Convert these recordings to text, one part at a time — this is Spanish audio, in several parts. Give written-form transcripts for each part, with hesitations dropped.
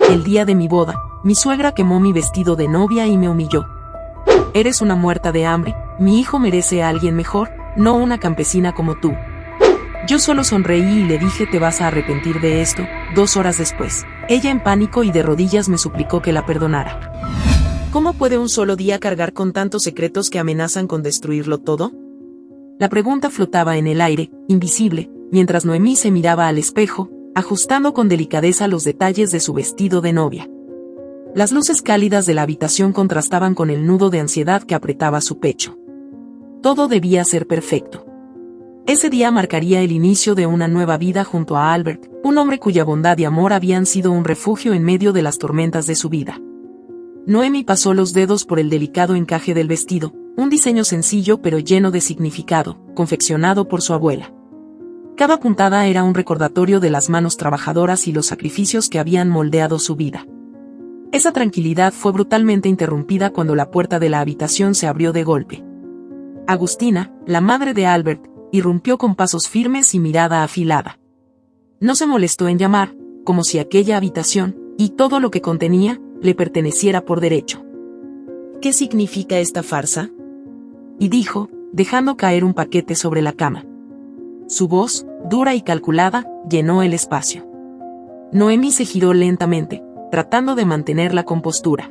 El día de mi boda, mi suegra quemó mi vestido de novia y me humilló. Eres una muerta de hambre, mi hijo merece a alguien mejor, no una campesina como tú. Yo solo sonreí y le dije te vas a arrepentir de esto. 2 horas después, ella en pánico y de rodillas me suplicó que la perdonara. ¿Cómo puede un solo día cargar con tantos secretos que amenazan con destruirlo todo? La pregunta flotaba en el aire, invisible, mientras Noemí se miraba al espejo, ajustando con delicadeza los detalles de su vestido de novia. Las luces cálidas de la habitación contrastaban con el nudo de ansiedad que apretaba su pecho. Todo debía ser perfecto. Ese día marcaría el inicio de una nueva vida junto a Albert, un hombre cuya bondad y amor habían sido un refugio en medio de las tormentas de su vida. Noemí pasó los dedos por el delicado encaje del vestido, un diseño sencillo pero lleno de significado, confeccionado por su abuela. Cada puntada era un recordatorio de las manos trabajadoras y los sacrificios que habían moldeado su vida. Esa tranquilidad fue brutalmente interrumpida cuando la puerta de la habitación se abrió de golpe. Agustina, la madre de Albert, irrumpió con pasos firmes y mirada afilada. No se molestó en llamar, como si aquella habitación, y todo lo que contenía, le perteneciera por derecho. ¿Qué significa esta farsa? Y dijo, dejando caer un paquete sobre la cama. Su voz, dura y calculada, llenó el espacio. Noemí se giró lentamente, tratando de mantener la compostura.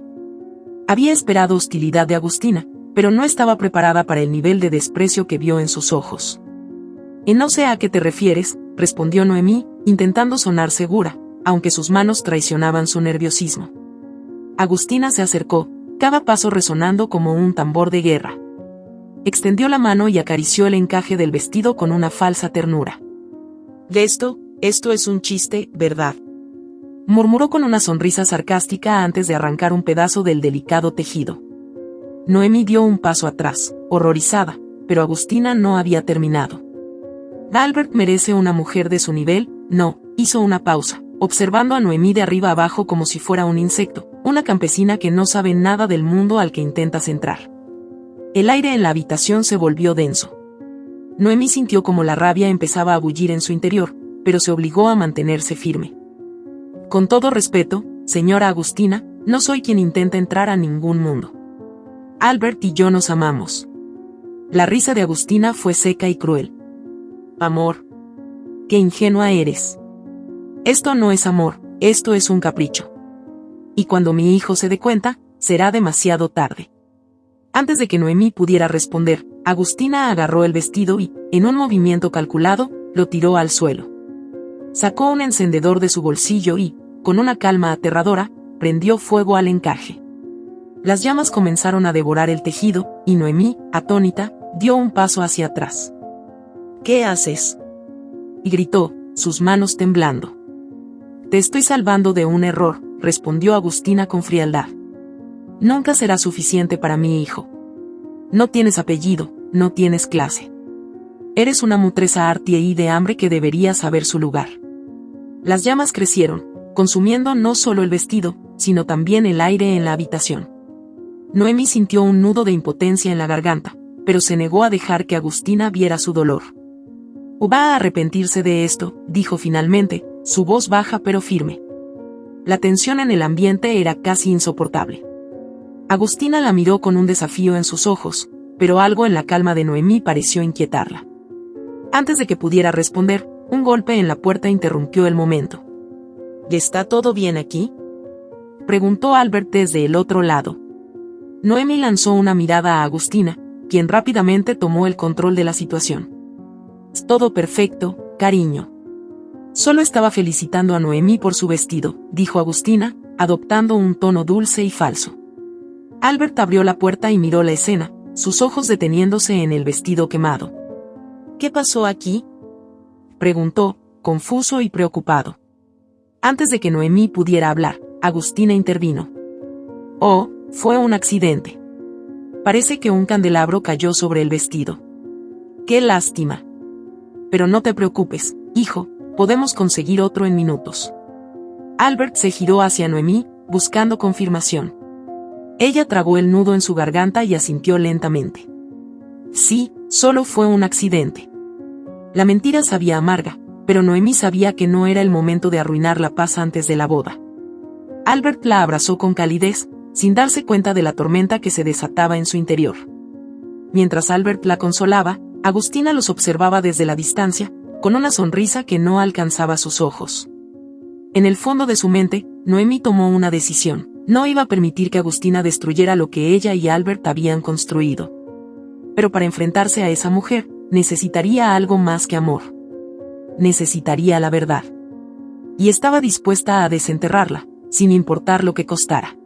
Había esperado hostilidad de Agustina, pero no estaba preparada para el nivel de desprecio que vio en sus ojos. Y no sé a qué te refieres, respondió Noemí, intentando sonar segura, aunque sus manos traicionaban su nerviosismo. Agustina se acercó, cada paso resonando como un tambor de guerra. Extendió la mano y acarició el encaje del vestido con una falsa ternura. Esto es un chiste, ¿verdad? Murmuró con una sonrisa sarcástica antes de arrancar un pedazo del delicado tejido. Noemí dio un paso atrás, horrorizada, pero Agustina no había terminado. Albert merece una mujer de su nivel, no, hizo una pausa, observando a Noemí de arriba abajo como si fuera un insecto, una campesina que no sabe nada del mundo al que intentas entrar. El aire en la habitación se volvió denso. Noemí sintió como la rabia empezaba a bullir en su interior, pero se obligó a mantenerse firme. Con todo respeto, señora Agustina, no soy quien intenta entrar a ningún mundo. Albert y yo nos amamos. La risa de Agustina fue seca y cruel. Amor. Qué ingenua eres. Esto no es amor, esto es un capricho. Y cuando mi hijo se dé cuenta, será demasiado tarde. Antes de que Noemí pudiera responder, Agustina agarró el vestido y, en un movimiento calculado, lo tiró al suelo. Sacó un encendedor de su bolsillo y, con una calma aterradora, prendió fuego al encaje. Las llamas comenzaron a devorar el tejido, y Noemí, atónita, dio un paso hacia atrás. ¿Qué haces? Y gritó, sus manos temblando. Te estoy salvando de un error, respondió Agustina con frialdad. Nunca será suficiente para mi hijo. No tienes apellido, no tienes clase. Eres una mutresa hartia y de hambre que debería saber su lugar. Las llamas crecieron, consumiendo no solo el vestido, sino también el aire en la habitación. Noemí sintió un nudo de impotencia en la garganta, pero se negó a dejar que Agustina viera su dolor. Va a arrepentirse de esto, dijo finalmente, su voz baja pero firme. La tensión en el ambiente era casi insoportable. Agustina la miró con un desafío en sus ojos, pero algo en la calma de Noemí pareció inquietarla. Antes de que pudiera responder, un golpe en la puerta interrumpió el momento. ¿Está todo bien aquí?, preguntó Albert desde el otro lado. Noemí lanzó una mirada a Agustina, quien rápidamente tomó el control de la situación. Todo perfecto, cariño. Solo estaba felicitando a Noemí por su vestido, dijo Agustina, adoptando un tono dulce y falso. Albert abrió la puerta y miró la escena, sus ojos deteniéndose en el vestido quemado. ¿Qué pasó aquí?, preguntó, confuso y preocupado. Antes de que Noemí pudiera hablar, Agustina intervino. Oh, fue un accidente. Parece que un candelabro cayó sobre el vestido. ¡Qué lástima! Pero no te preocupes, hijo, podemos conseguir otro en minutos. Albert se giró hacia Noemí, buscando confirmación. Ella tragó el nudo en su garganta y asintió lentamente. Sí, solo fue un accidente. La mentira sabía amarga, pero Noemí sabía que no era el momento de arruinar la paz antes de la boda. Albert la abrazó con calidez, sin darse cuenta de la tormenta que se desataba en su interior. Mientras Albert la consolaba, Agustina los observaba desde la distancia, con una sonrisa que no alcanzaba sus ojos. En el fondo de su mente, Noemí tomó una decisión. No iba a permitir que Agustina destruyera lo que ella y Albert habían construido. Pero para enfrentarse a esa mujer, necesitaría algo más que amor. Necesitaría la verdad. Y estaba dispuesta a desenterrarla, sin importar lo que costara.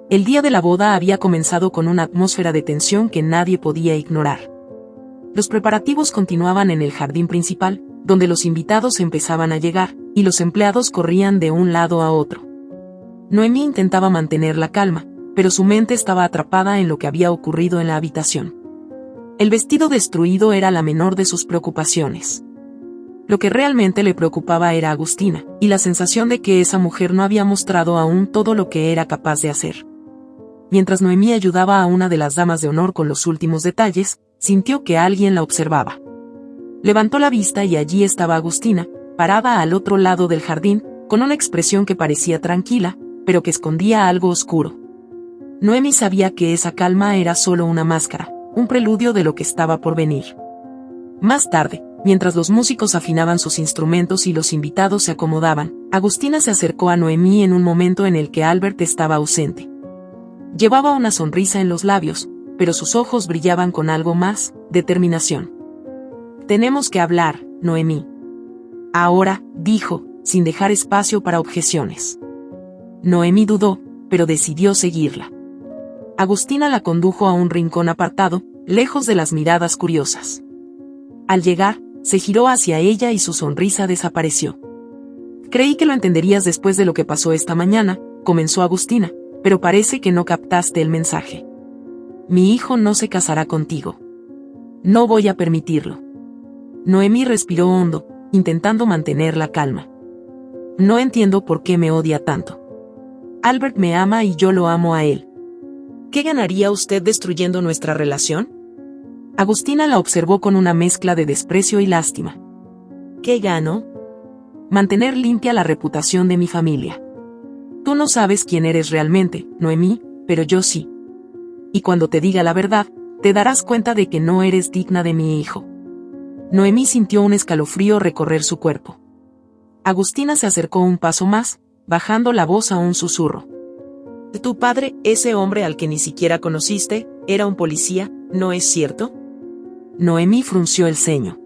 El día de la boda había comenzado con una atmósfera de tensión que nadie podía ignorar. Los preparativos continuaban en el jardín principal, donde los invitados empezaban a llegar, y los empleados corrían de un lado a otro. Noemí intentaba mantener la calma, pero su mente estaba atrapada en lo que había ocurrido en la habitación. El vestido destruido era la menor de sus preocupaciones. Lo que realmente le preocupaba era Agustina, y la sensación de que esa mujer no había mostrado aún todo lo que era capaz de hacer. Mientras Noemí ayudaba a una de las damas de honor con los últimos detalles, sintió que alguien la observaba. Levantó la vista y allí estaba Agustina, parada al otro lado del jardín, con una expresión que parecía tranquila, pero que escondía algo oscuro. Noemí sabía que esa calma era solo una máscara, un preludio de lo que estaba por venir. Más tarde, mientras los músicos afinaban sus instrumentos y los invitados se acomodaban, Agustina se acercó a Noemí en un momento en el que Albert estaba ausente. Llevaba una sonrisa en los labios, pero sus ojos brillaban con algo más, determinación. «Tenemos que hablar, Noemí». «Ahora», dijo, sin dejar espacio para objeciones. Noemí dudó, pero decidió seguirla. Agustina la condujo a un rincón apartado, lejos de las miradas curiosas. Al llegar, se giró hacia ella y su sonrisa desapareció. «Creí que lo entenderías después de lo que pasó esta mañana», comenzó Agustina, «pero parece que no captaste el mensaje. Mi hijo no se casará contigo. No voy a permitirlo». Noemí respiró hondo, intentando mantener la calma. «No entiendo por qué me odia tanto. Albert me ama y yo lo amo a él. ¿Qué ganaría usted destruyendo nuestra relación?». Agustina la observó con una mezcla de desprecio y lástima. «¿Qué gano?». «Mantener limpia la reputación de mi familia. Tú no sabes quién eres realmente, Noemí, pero yo sí. Y cuando te diga la verdad, te darás cuenta de que no eres digna de mi hijo». Noemí sintió un escalofrío recorrer su cuerpo. Agustina se acercó un paso más, bajando la voz a un susurro. «Tu padre, ese hombre al que ni siquiera conociste, era un policía, ¿no es cierto?». Noemí frunció el ceño.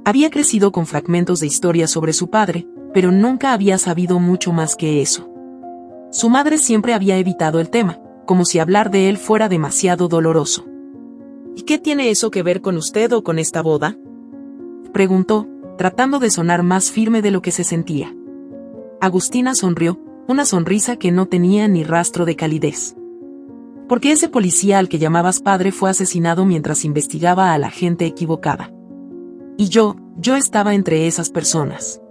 Había crecido con fragmentos de historia sobre su padre, pero nunca había sabido mucho más que eso. Su madre siempre había evitado el tema, como si hablar de él fuera demasiado doloroso. «¿Y qué tiene eso que ver con usted o con esta boda?», preguntó, tratando de sonar más firme de lo que se sentía. Agustina sonrió, una sonrisa que no tenía ni rastro de calidez. «Porque ese policía al que llamabas padre fue asesinado mientras investigaba a la gente equivocada. Y yo estaba entre esas personas».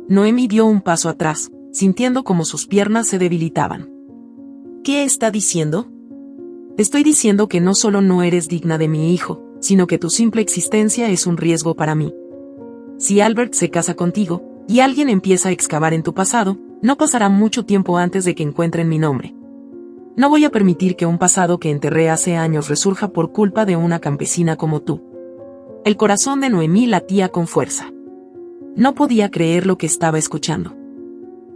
Noemí dio un paso atrás, sintiendo como sus piernas se debilitaban. «¿Qué está diciendo?». «Estoy diciendo que no solo no eres digna de mi hijo, sino que tu simple existencia es un riesgo para mí. Si Albert se casa contigo, y alguien empieza a excavar en tu pasado, no pasará mucho tiempo antes de que encuentren mi nombre. No voy a permitir que un pasado que enterré hace años resurja por culpa de una campesina como tú». El corazón de Noemí latía con fuerza. No podía creer lo que estaba escuchando.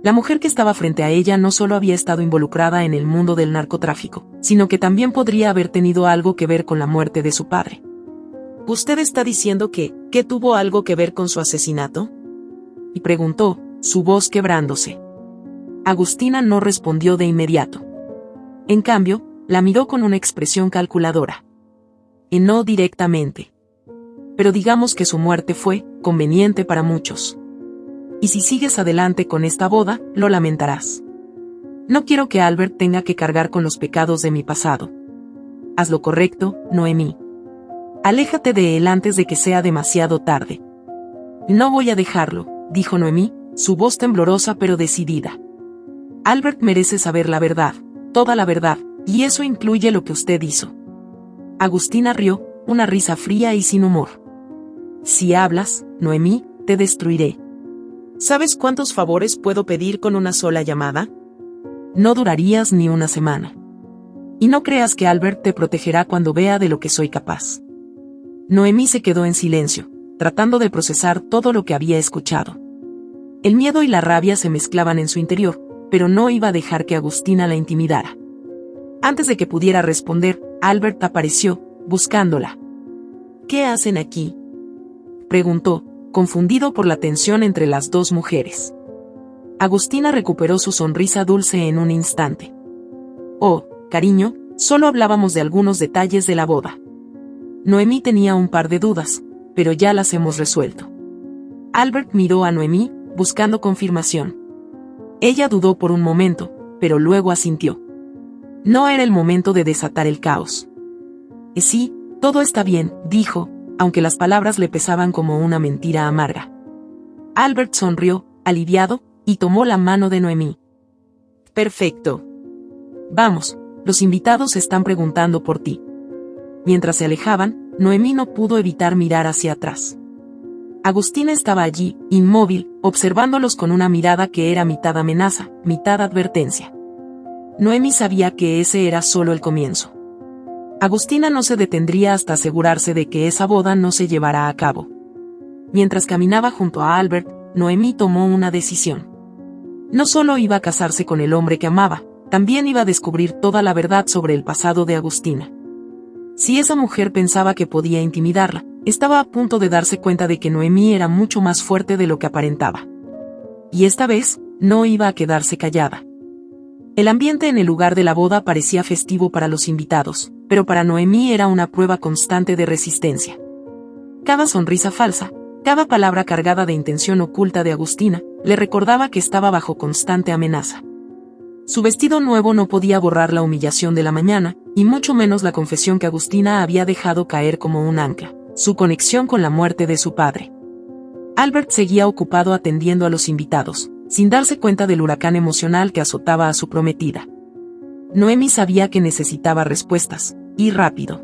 La mujer que estaba frente a ella no solo había estado involucrada en el mundo del narcotráfico, sino que también podría haber tenido algo que ver con la muerte de su padre. «¿Usted está diciendo que tuvo algo que ver con su asesinato?», y preguntó, su voz quebrándose. Agustina no respondió de inmediato. En cambio, la miró con una expresión calculadora. Y no directamente. «Pero digamos que su muerte fue conveniente para muchos. Y si sigues adelante con esta boda, lo lamentarás. No quiero que Albert tenga que cargar con los pecados de mi pasado. Haz lo correcto, Noemí. Aléjate de él antes de que sea demasiado tarde». «No voy a dejarlo», dijo Noemí, su voz temblorosa pero decidida. «Albert merece saber la verdad, toda la verdad, y eso incluye lo que usted hizo». Agustina rió, una risa fría y sin humor. «Si hablas, Noemí, te destruiré. ¿Sabes cuántos favores puedo pedir con una sola llamada?». no durarías ni una semana. Y no creas que Albert te protegerá cuando vea de lo que soy capaz. Noemí se quedó en silencio, tratando de procesar todo lo que había escuchado. El miedo y la rabia se mezclaban en su interior, pero no iba a dejar que Agustina la intimidara. Antes de que pudiera responder, Albert apareció, buscándola. ¿Qué hacen aquí?, preguntó, confundido por la tensión entre las dos mujeres. Agustina recuperó su sonrisa dulce en un instante. Oh, cariño, solo hablábamos de algunos detalles de la boda. Noemí tenía un par de dudas, pero ya las hemos resuelto. Albert miró a Noemí, buscando confirmación. Ella dudó por un momento, pero luego asintió. No era el momento de desatar el caos. Sí, todo está bien, dijo, aunque las palabras le pesaban como una mentira amarga. Albert sonrió, aliviado, y tomó la mano de Noemí. Perfecto. Vamos, los invitados están preguntando por ti. Mientras se alejaban, Noemí no pudo evitar mirar hacia atrás. Agustina estaba allí, inmóvil, observándolos con una mirada que era mitad amenaza, mitad advertencia. Noemí sabía que ese era solo el comienzo. Agustina no se detendría hasta asegurarse de que esa boda no se llevara a cabo. Mientras caminaba junto a Albert, Noemí tomó una decisión. No solo iba a casarse con el hombre que amaba, también iba a descubrir toda la verdad sobre el pasado de Agustina. Si esa mujer pensaba que podía intimidarla, estaba a punto de darse cuenta de que Noemí era mucho más fuerte de lo que aparentaba. Y esta vez, no iba a quedarse callada. El ambiente en el lugar de la boda parecía festivo para los invitados, pero para Noemí era una prueba constante de resistencia. Cada sonrisa falsa, cada palabra cargada de intención oculta de Agustina, le recordaba que estaba bajo constante amenaza. Su vestido nuevo no podía borrar la humillación de la mañana, y mucho menos la confesión que Agustina había dejado caer como un ancla, su conexión con la muerte de su padre. Albert seguía ocupado atendiendo a los invitados, sin darse cuenta del huracán emocional que azotaba a su prometida. Noemí sabía que necesitaba respuestas, y rápido.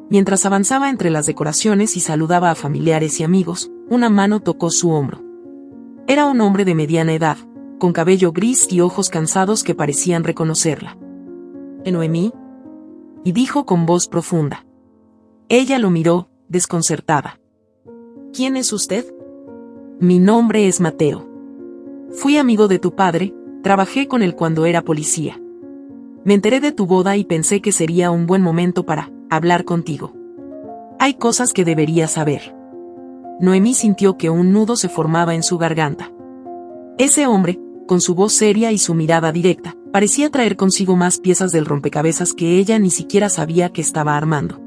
Mientras avanzaba entre las decoraciones y saludaba a familiares y amigos, una mano tocó su hombro. Era un hombre de mediana edad, con cabello gris y ojos cansados que parecían reconocerla. «¿Noemí?», y dijo con voz profunda. Ella lo miró, desconcertada. «¿Quién es usted?». «Mi nombre es Mateo. Fui amigo de tu padre, trabajé con él cuando era policía. Me enteré de tu boda y pensé que sería un buen momento para hablar contigo. Hay cosas que deberías saber». Noemí sintió que un nudo se formaba en su garganta. Ese hombre, con su voz seria y su mirada directa, parecía traer consigo más piezas del rompecabezas que ella ni siquiera sabía que estaba armando.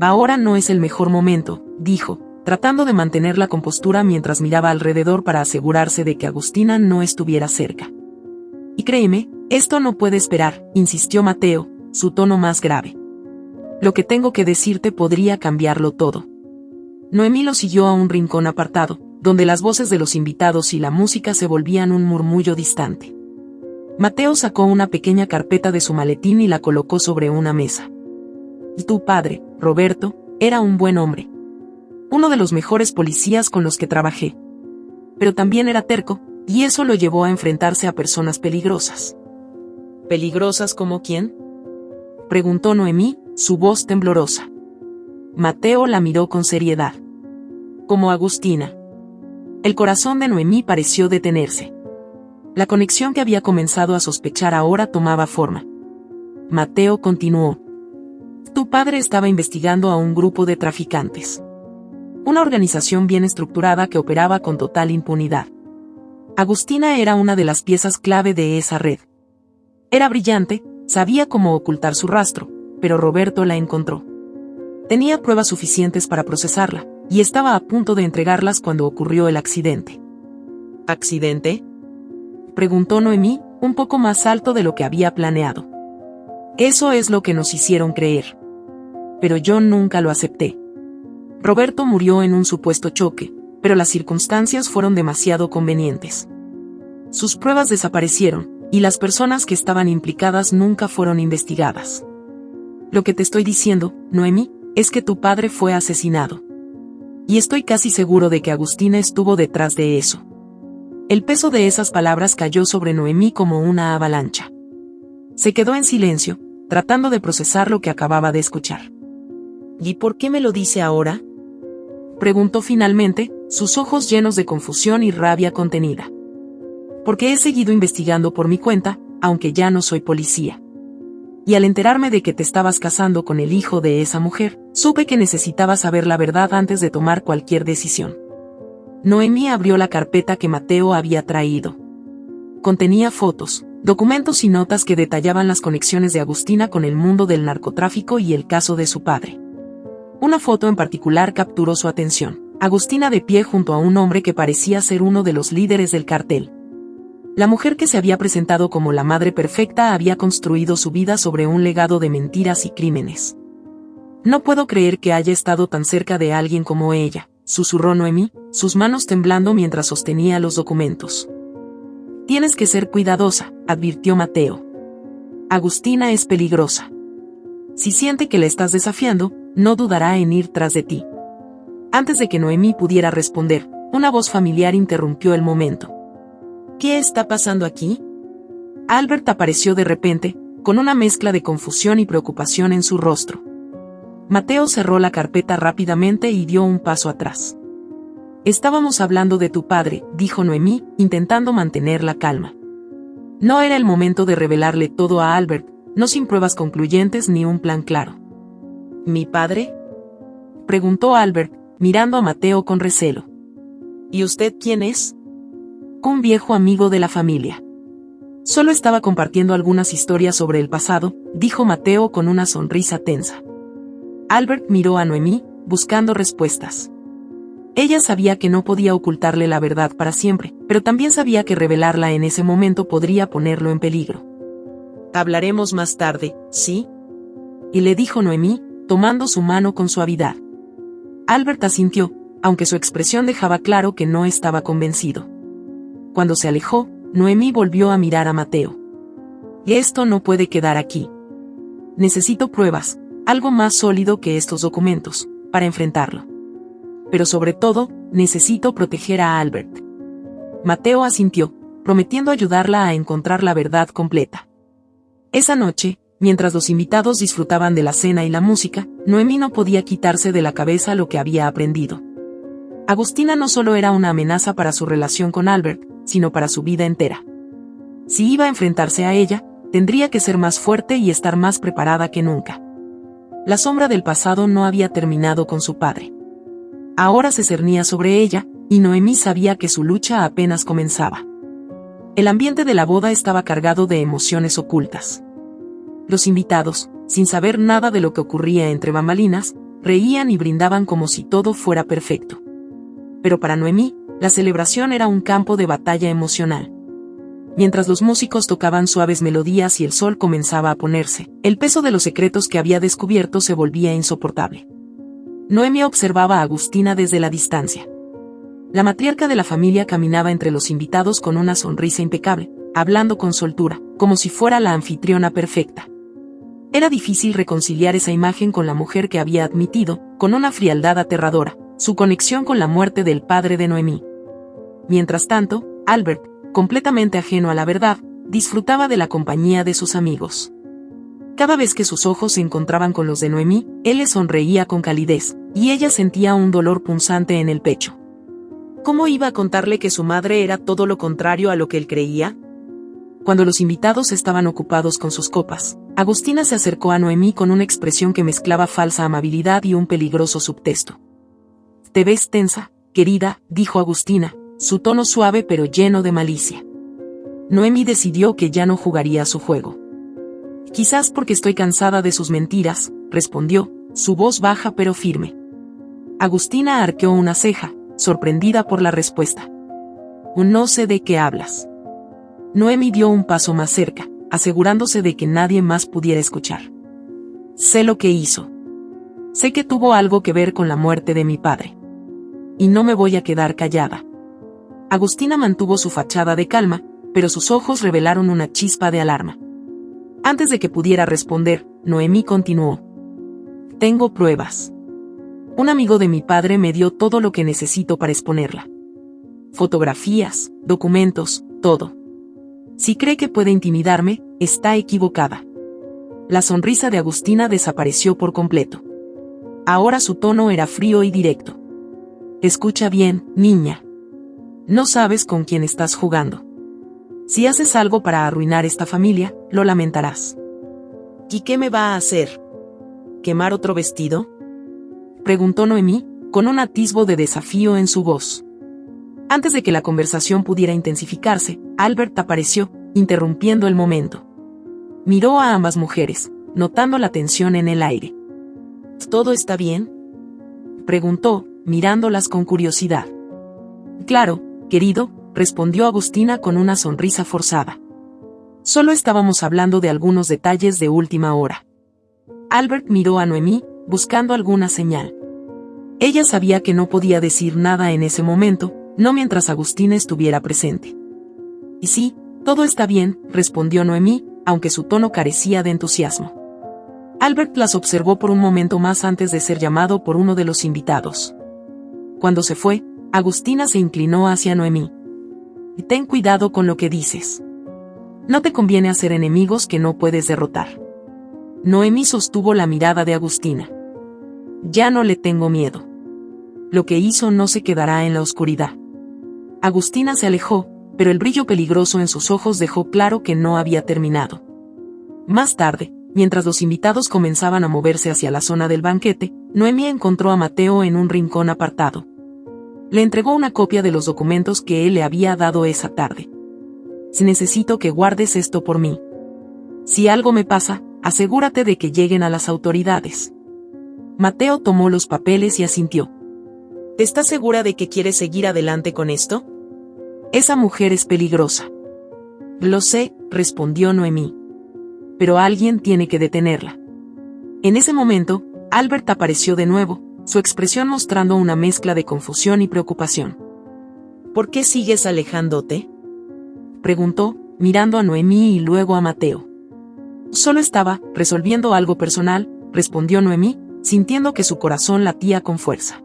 «Ahora no es el mejor momento», dijo, tratando de mantener la compostura mientras miraba alrededor para asegurarse de que Agustina no estuviera cerca. «Y créeme, esto no puede esperar», insistió Mateo, su tono más grave. «Lo que tengo que decirte podría cambiarlo todo». Noemí lo siguió a un rincón apartado, donde las voces de los invitados y la música se volvían un murmullo distante. Mateo sacó una pequeña carpeta de su maletín y la colocó sobre una mesa. «Tu padre, Roberto, era un buen hombre. Uno de los mejores policías con los que trabajé. Pero también era terco, y eso lo llevó a enfrentarse a personas peligrosas». «¿Peligrosas como quién?», preguntó Noemí, su voz temblorosa. Mateo la miró con seriedad. «Como Agustina». El corazón de Noemí pareció detenerse. La conexión que había comenzado a sospechar ahora tomaba forma. Mateo continuó. «Tu padre estaba investigando a un grupo de traficantes. Una organización bien estructurada que operaba con total impunidad. Agustina era una de las piezas clave de esa red. Era brillante, sabía cómo ocultar su rastro, pero Roberto la encontró. Tenía pruebas suficientes para procesarla, y estaba a punto de entregarlas cuando ocurrió el accidente». «¿Accidente?», preguntó Noemí, un poco más alto de lo que había planeado. «Eso es lo que nos hicieron creer. Pero yo nunca lo acepté. Roberto murió en un supuesto choque, pero las circunstancias fueron demasiado convenientes. Sus pruebas desaparecieron, y las personas que estaban implicadas nunca fueron investigadas. Lo que te estoy diciendo, Noemí, es que tu padre fue asesinado. Y estoy casi seguro de que Agustina estuvo detrás de eso. El peso de esas palabras cayó sobre Noemí como una avalancha. Se quedó en silencio, tratando de procesar lo que acababa de escuchar. ¿Y por qué me lo dice ahora?, preguntó finalmente, sus ojos llenos de confusión y rabia contenida. Porque he seguido investigando por mi cuenta, aunque ya no soy policía. Y al enterarme de que te estabas casando con el hijo de esa mujer, supe que necesitaba saber la verdad antes de tomar cualquier decisión. Noemí abrió la carpeta que Mateo había traído. Contenía fotos, documentos y notas que detallaban las conexiones de Agustina con el mundo del narcotráfico y el caso de su padre. Una foto en particular capturó su atención. Agustina de pie junto a un hombre que parecía ser uno de los líderes del cartel. La mujer que se había presentado como la madre perfecta había construido su vida sobre un legado de mentiras y crímenes. No puedo creer que haya estado tan cerca de alguien como ella, susurró Noemí, sus manos temblando mientras sostenía los documentos. Tienes que ser cuidadosa, advirtió Mateo. Agustina es peligrosa. Si siente que la estás desafiando, no dudará en ir tras de ti. Antes de que Noemí pudiera responder, una voz familiar interrumpió el momento. ¿Qué está pasando aquí? Albert apareció de repente, con una mezcla de confusión y preocupación en su rostro. Mateo cerró la carpeta rápidamente y dio un paso atrás. Estábamos hablando de tu padre, dijo Noemí, intentando mantener la calma. No era el momento de revelarle todo a Albert, no sin pruebas concluyentes ni un plan claro. ¿Mi padre?, preguntó Albert, mirando a Mateo con recelo. ¿Y usted quién es? Un viejo amigo de la familia. Solo estaba compartiendo algunas historias sobre el pasado, dijo Mateo con una sonrisa tensa. Albert miró a Noemí, buscando respuestas. Ella sabía que no podía ocultarle la verdad para siempre, pero también sabía que revelarla en ese momento podría ponerlo en peligro. Hablaremos más tarde, ¿sí? Y le dijo Noemí, tomando su mano con suavidad. Albert asintió, aunque su expresión dejaba claro que no estaba convencido. Cuando se alejó, Noemí volvió a mirar a Mateo. Esto no puede quedar aquí. Necesito pruebas, algo más sólido que estos documentos, para enfrentarlo. Pero sobre todo, necesito proteger a Albert. Mateo asintió, prometiendo ayudarla a encontrar la verdad completa. Esa noche, mientras los invitados disfrutaban de la cena y la música, Noemí no podía quitarse de la cabeza lo que había aprendido. Agustina no solo era una amenaza para su relación con Albert, sino para su vida entera. Si iba a enfrentarse a ella, tendría que ser más fuerte y estar más preparada que nunca. La sombra del pasado no había terminado con su padre. Ahora se cernía sobre ella, y Noemí sabía que su lucha apenas comenzaba. El ambiente de la boda estaba cargado de emociones ocultas. Los invitados, sin saber nada de lo que ocurría entre bambalinas, reían y brindaban como si todo fuera perfecto. Pero para Noemí, la celebración era un campo de batalla emocional. Mientras los músicos tocaban suaves melodías y el sol comenzaba a ponerse, el peso de los secretos que había descubierto se volvía insoportable. Noemí observaba a Agustina desde la distancia. La matriarca de la familia caminaba entre los invitados con una sonrisa impecable, hablando con soltura, como si fuera la anfitriona perfecta. Era difícil reconciliar esa imagen con la mujer que había admitido, con una frialdad aterradora, su conexión con la muerte del padre de Noemí. Mientras tanto, Albert, completamente ajeno a la verdad, disfrutaba de la compañía de sus amigos. Cada vez que sus ojos se encontraban con los de Noemí, él le sonreía con calidez, y ella sentía un dolor punzante en el pecho. ¿Cómo iba a contarle que su madre era todo lo contrario a lo que él creía? Cuando los invitados estaban ocupados con sus copas, Agustina se acercó a Noemí con una expresión que mezclaba falsa amabilidad y un peligroso subtexto. «Te ves tensa, querida», dijo Agustina, su tono suave pero lleno de malicia. Noemí decidió que ya no jugaría a su juego. «Quizás porque estoy cansada de sus mentiras», respondió, su voz baja pero firme. Agustina arqueó una ceja, sorprendida por la respuesta. «No sé de qué hablas». Noemí dio un paso más cerca, asegurándose de que nadie más pudiera escuchar. «Sé lo que hizo. Sé que tuvo algo que ver con la muerte de mi padre. Y no me voy a quedar callada». Agustina mantuvo su fachada de calma, pero sus ojos revelaron una chispa de alarma. Antes de que pudiera responder, Noemí continuó. «Tengo pruebas. Un amigo de mi padre me dio todo lo que necesito para exponerla. fotografías, documentos, todo. Si cree que puede intimidarme, está equivocada. La sonrisa de Agustina desapareció por completo. Ahora su tono era frío y directo. Escucha bien, niña. No sabes con quién estás jugando. Si haces algo para arruinar esta familia, lo lamentarás. ¿Y qué me va a hacer? ¿Quemar otro vestido?, preguntó Noemí, con un atisbo de desafío en su voz. Antes de que la conversación pudiera intensificarse, Albert apareció, interrumpiendo el momento. Miró a ambas mujeres, notando la tensión en el aire. ¿Todo está bien?, preguntó, mirándolas con curiosidad. Claro, querido, respondió Agustina con una sonrisa forzada. Solo estábamos hablando de algunos detalles de última hora. Albert miró a Noemí, buscando alguna señal. Ella sabía que no podía decir nada en ese momento, no mientras Agustina estuviera presente. Y sí, todo está bien, respondió Noemí, aunque su tono carecía de entusiasmo. Albert las observó por un momento más antes de ser llamado por uno de los invitados. Cuando se fue, Agustina se inclinó hacia Noemí. Ten cuidado con lo que dices. No te conviene hacer enemigos que no puedes derrotar. Noemí sostuvo la mirada de Agustina. Ya no le tengo miedo. Lo que hizo no se quedará en la oscuridad. Agustina se alejó, pero el brillo peligroso en sus ojos dejó claro que no había terminado. Más tarde, mientras los invitados comenzaban a moverse hacia la zona del banquete, Noemí encontró a Mateo en un rincón apartado. Le entregó una copia de los documentos que él le había dado esa tarde. Necesito que guardes esto por mí. Si algo me pasa, asegúrate de que lleguen a las autoridades. Mateo tomó los papeles y asintió. ¿Estás segura de que quieres seguir adelante con esto? Esa mujer es peligrosa. Lo sé, respondió Noemí. Pero alguien tiene que detenerla. En ese momento, Albert apareció de nuevo, su expresión mostrando una mezcla de confusión y preocupación. ¿Por qué sigues alejándote?, preguntó, mirando a Noemí y luego a Mateo. Solo estaba resolviendo algo personal, respondió Noemí, sintiendo que su corazón latía con fuerza.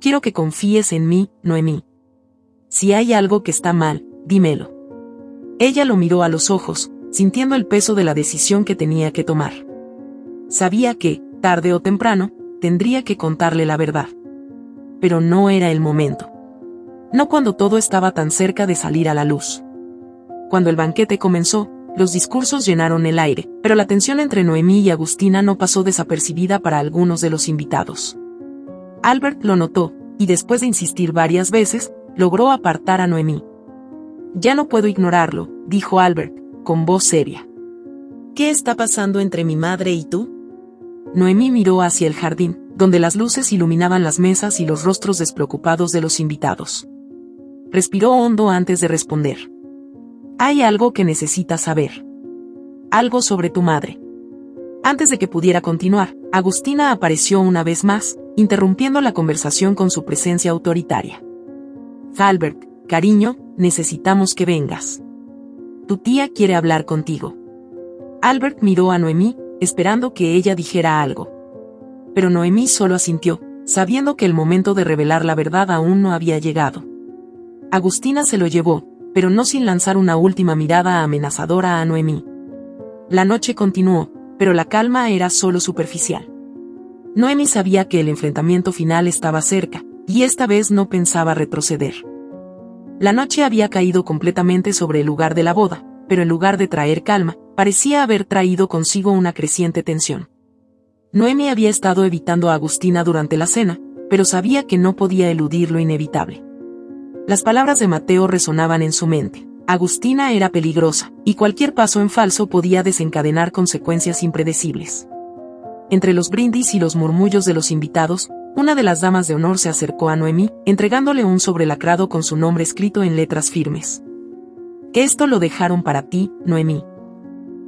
Quiero que confíes en mí, Noemí. Si hay algo que está mal, dímelo. Ella lo miró a los ojos, sintiendo el peso de la decisión que tenía que tomar. Sabía que, tarde o temprano, tendría que contarle la verdad. Pero no era el momento. No cuando todo estaba tan cerca de salir a la luz. Cuando el banquete comenzó, los discursos llenaron el aire, pero la tensión entre Noemí y Agustina no pasó desapercibida para algunos de los invitados. Albert lo notó, y después de insistir varias veces, logró apartar a Noemí. Ya no puedo ignorarlo, dijo Albert, con voz seria. ¿Qué está pasando entre mi madre y tú? Noemí miró hacia el jardín, donde las luces iluminaban las mesas y los rostros despreocupados de los invitados. Respiró hondo antes de responder. Hay algo que necesitas saber. Algo sobre tu madre. Antes de que pudiera continuar, Agustina apareció una vez más, interrumpiendo la conversación con su presencia autoritaria. Albert, cariño, necesitamos que vengas. Tu tía quiere hablar contigo. Albert miró a Noemí, esperando que ella dijera algo. Pero Noemí solo asintió, sabiendo que el momento de revelar la verdad aún no había llegado. Agustina se lo llevó, pero no sin lanzar una última mirada amenazadora a Noemí. La noche continuó, pero la calma era solo superficial. Noemí sabía que el enfrentamiento final estaba cerca, y esta vez no pensaba retroceder. La noche había caído completamente sobre el lugar de la boda, pero en lugar de traer calma, parecía haber traído consigo una creciente tensión. Noemí había estado evitando a Agustina durante la cena, pero sabía que no podía eludir lo inevitable. Las palabras de Mateo resonaban en su mente. Agustina era peligrosa, y cualquier paso en falso podía desencadenar consecuencias impredecibles. Entre los brindis y los murmullos de los invitados, una de las damas de honor se acercó a Noemí, entregándole un sobre lacrado con su nombre escrito en letras firmes. Esto lo dejaron para ti, Noemí.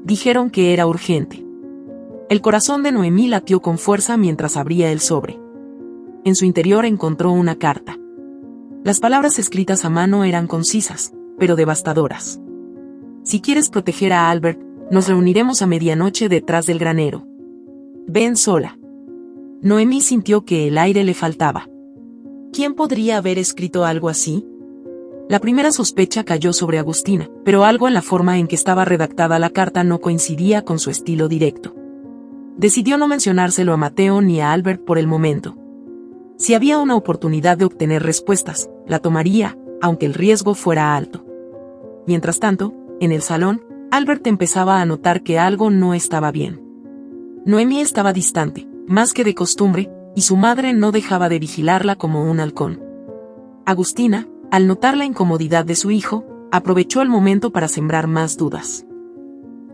Dijeron que era urgente. El corazón de Noemí latió con fuerza mientras abría el sobre. En su interior encontró una carta. Las palabras escritas a mano eran concisas, pero devastadoras. Si quieres proteger a Albert, nos reuniremos a medianoche detrás del granero. Ven sola. Noemí sintió que el aire le faltaba. ¿Quién podría haber escrito algo así? La primera sospecha cayó sobre Agustina, pero algo en la forma en que estaba redactada la carta no coincidía con su estilo directo. Decidió no mencionárselo a Mateo ni a Albert por el momento. Si había una oportunidad de obtener respuestas, la tomaría, aunque el riesgo fuera alto. Mientras tanto, en el salón, Albert empezaba a notar que algo no estaba bien. Noemí estaba distante, más que de costumbre, y su madre no dejaba de vigilarla como un halcón. Agustina, al notar la incomodidad de su hijo, aprovechó el momento para sembrar más dudas.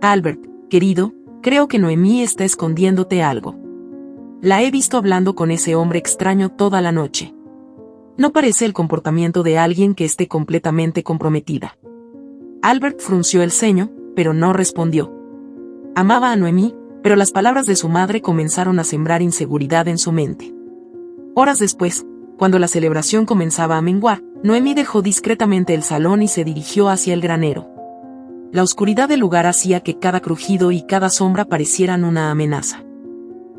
Albert, querido, creo que Noemí está escondiéndote algo. La he visto hablando con ese hombre extraño toda la noche. No parece el comportamiento de alguien que esté completamente comprometida. Albert frunció el ceño, pero no respondió. Amaba a Noemí, pero las palabras de su madre comenzaron a sembrar inseguridad en su mente. Horas después, cuando la celebración comenzaba a menguar, Noemí dejó discretamente el salón y se dirigió hacia el granero. La oscuridad del lugar hacía que cada crujido y cada sombra parecieran una amenaza.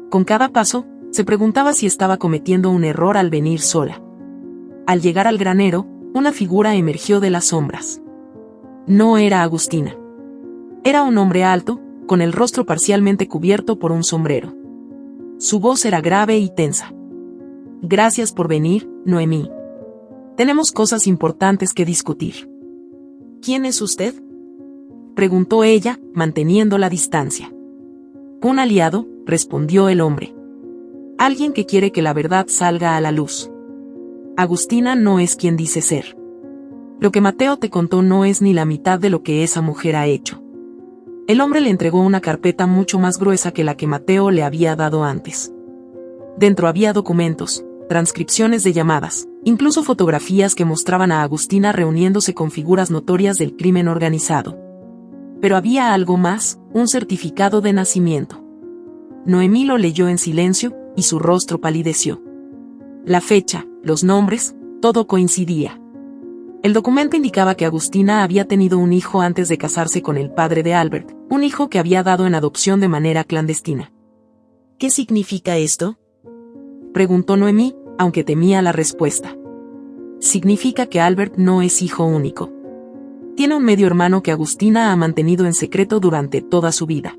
Con cada paso, se preguntaba si estaba cometiendo un error al venir sola. Al llegar al granero, una figura emergió de las sombras. No era Agustina. Era un hombre alto, con el rostro parcialmente cubierto por un sombrero. Su voz era grave y tensa. Gracias por venir, Noemí. Tenemos cosas importantes que discutir. ¿Quién es usted?, preguntó ella, manteniendo la distancia. Un aliado, respondió el hombre. Alguien que quiere que la verdad salga a la luz. Agustina no es quien dice ser. Lo que Mateo te contó no es ni la mitad de lo que esa mujer ha hecho. El hombre le entregó una carpeta mucho más gruesa que la que Mateo le había dado antes. Dentro había documentos, transcripciones de llamadas, incluso fotografías que mostraban a Agustina reuniéndose con figuras notorias del crimen organizado. Pero había algo más, un certificado de nacimiento. Noemí lo leyó en silencio, y su rostro palideció. La fecha, los nombres, todo coincidía. El documento indicaba que Agustina había tenido un hijo antes de casarse con el padre de Albert, un hijo que había dado en adopción de manera clandestina. ¿Qué significa esto?, preguntó Noemí, aunque temía la respuesta. Significa que Albert no es hijo único. Tiene un medio hermano que Agustina ha mantenido en secreto durante toda su vida.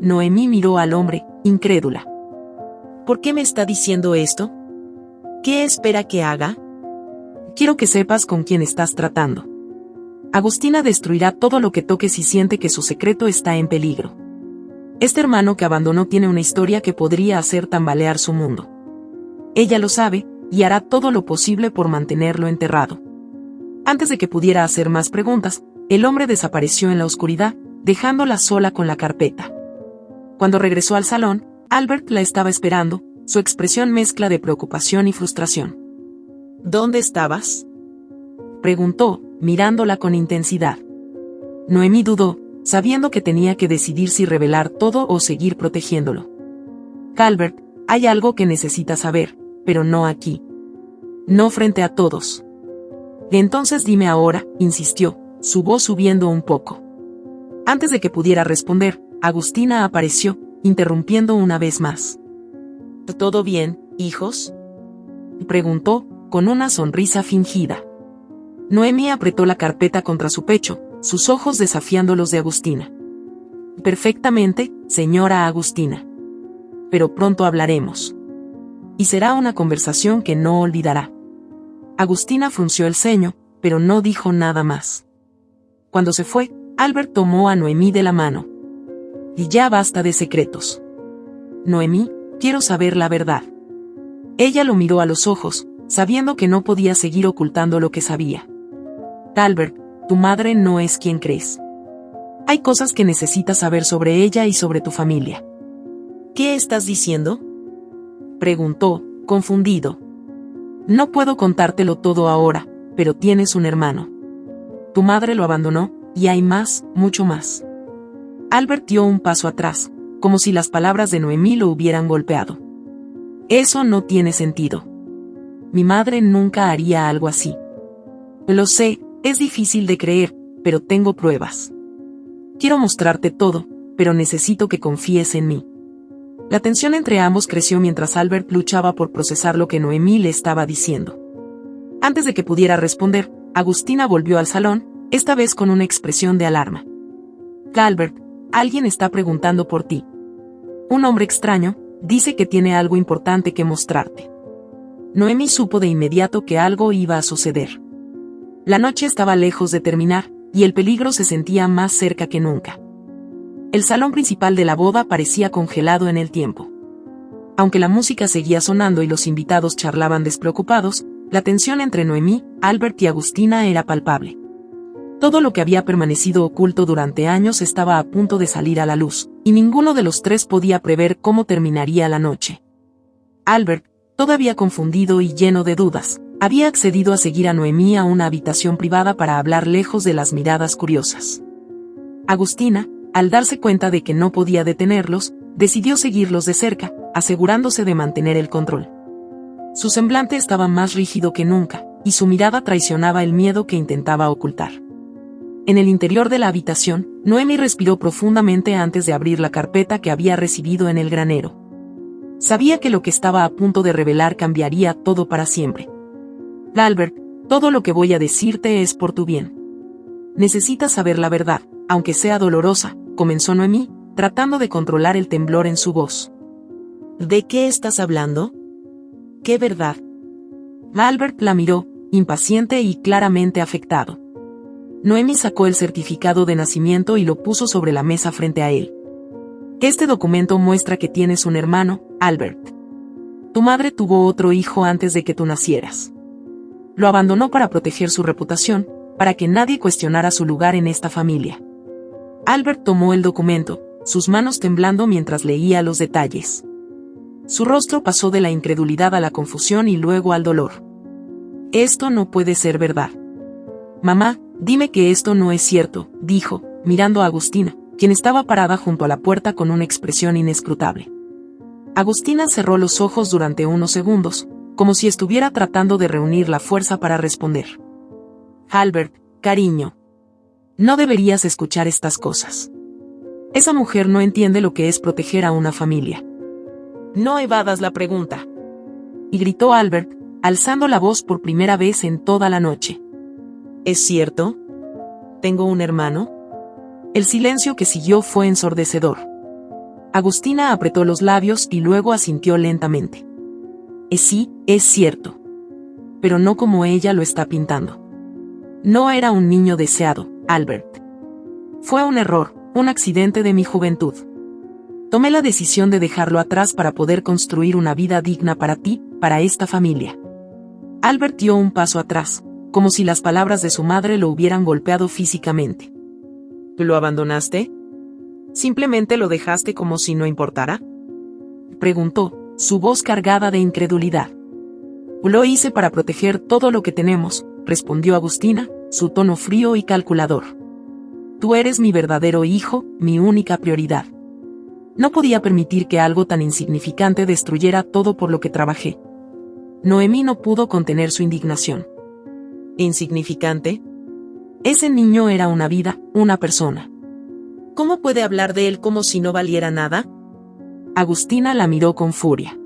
Noemí miró al hombre, incrédula. ¿Por qué me está diciendo esto? ¿Qué espera que haga? Quiero que sepas con quién estás tratando. Agustina destruirá todo lo que toque si siente que su secreto está en peligro. Este hermano que abandonó tiene una historia que podría hacer tambalear su mundo. Ella lo sabe, y hará todo lo posible por mantenerlo enterrado. Antes de que pudiera hacer más preguntas, el hombre desapareció en la oscuridad, dejándola sola con la carpeta. Cuando regresó al salón, Albert la estaba esperando, su expresión mezcla de preocupación y frustración. ¿Dónde estabas?, preguntó, mirándola con intensidad. Noemí dudó, sabiendo que tenía que decidir si revelar todo o seguir protegiéndolo. Albert, hay algo que necesitas saber, pero no aquí. No frente a todos. Entonces dime ahora, insistió, su voz subiendo un poco. Antes de que pudiera responder, Agustina apareció, interrumpiendo una vez más. ¿Todo bien, hijos?, preguntó, con una sonrisa fingida. Noemí apretó la carpeta contra su pecho, sus ojos desafiando los de Agustina. Perfectamente, señora Agustina. Pero pronto hablaremos. Y será una conversación que no olvidará. Agustina frunció el ceño, pero no dijo nada más. Cuando se fue, Albert tomó a Noemí de la mano. Y ya basta de secretos. Noemí, quiero saber la verdad. Ella lo miró a los ojos, sabiendo que no podía seguir ocultando lo que sabía. Albert, tu madre no es quien crees. Hay cosas que necesitas saber sobre ella y sobre tu familia. ¿Qué estás diciendo?, preguntó, confundido. No puedo contártelo todo ahora, pero tienes un hermano. Tu madre lo abandonó, y hay más, mucho más. Albert dio un paso atrás, como si las palabras de Noemí lo hubieran golpeado. Eso no tiene sentido. Mi madre nunca haría algo así. Lo sé, es difícil de creer, pero tengo pruebas. Quiero mostrarte todo, pero necesito que confíes en mí. La tensión entre ambos creció mientras Albert luchaba por procesar lo que Noemí le estaba diciendo. Antes de que pudiera responder, Agustina volvió al salón, esta vez con una expresión de alarma. Albert, alguien está preguntando por ti. Un hombre extraño, dice que tiene algo importante que mostrarte. Noemi supo de inmediato que algo iba a suceder. La noche estaba lejos de terminar, y el peligro se sentía más cerca que nunca. El salón principal de la boda parecía congelado en el tiempo. Aunque la música seguía sonando y los invitados charlaban despreocupados, la tensión entre Noemi, Albert y Agustina era palpable. Todo lo que había permanecido oculto durante años estaba a punto de salir a la luz, y ninguno de los tres podía prever cómo terminaría la noche. Albert, todavía confundido y lleno de dudas, había accedido a seguir a Noemi a una habitación privada para hablar lejos de las miradas curiosas. Agustina, al darse cuenta de que no podía detenerlos, decidió seguirlos de cerca, asegurándose de mantener el control. Su semblante estaba más rígido que nunca, y su mirada traicionaba el miedo que intentaba ocultar. En el interior de la habitación, Noemi respiró profundamente antes de abrir la carpeta que había recibido en el granero. Sabía que lo que estaba a punto de revelar cambiaría todo para siempre. Albert, todo lo que voy a decirte es por tu bien. Necesitas saber la verdad, aunque sea dolorosa, comenzó Noemi, tratando de controlar el temblor en su voz. ¿De qué estás hablando? ¿Qué verdad? Albert la miró, impaciente y claramente afectado. Noemi sacó el certificado de nacimiento y lo puso sobre la mesa frente a él. Este documento muestra que tienes un hermano, Albert. Tu madre tuvo otro hijo antes de que tú nacieras. Lo abandonó para proteger su reputación, para que nadie cuestionara su lugar en esta familia. Albert tomó el documento, sus manos temblando mientras leía los detalles. Su rostro pasó de la incredulidad a la confusión y luego al dolor. Esto no puede ser verdad. Mamá, dime que esto no es cierto, dijo, mirando a Agustina, quien estaba parada junto a la puerta con una expresión inescrutable. Agustina cerró los ojos durante unos segundos, como si estuviera tratando de reunir la fuerza para responder. Albert, cariño. No deberías escuchar estas cosas. Esa mujer no entiende lo que es proteger a una familia. No evadas la pregunta. Y gritó Albert, alzando la voz por primera vez en toda la noche. ¿Es cierto? ¿Tengo un hermano? El silencio que siguió fue ensordecedor. Agustina apretó los labios y luego asintió lentamente. Sí, es cierto. Pero no como ella lo está pintando. No era un niño deseado, Albert. Fue un error, un accidente de mi juventud. Tomé la decisión de dejarlo atrás para poder construir una vida digna para ti, para esta familia. Albert dio un paso atrás, como si las palabras de su madre lo hubieran golpeado físicamente. ¿Lo abandonaste? ¿Simplemente lo dejaste como si no importara? Preguntó, su voz cargada de incredulidad. Lo hice para proteger todo lo que tenemos, respondió Agustina, su tono frío y calculador. Tú eres mi verdadero hijo, mi única prioridad. No podía permitir que algo tan insignificante destruyera todo por lo que trabajé. Noemi no pudo contener su indignación. ¿Insignificante? Ese niño era una vida, una persona. ¿Cómo puede hablar de él como si no valiera nada? Agustina la miró con furia.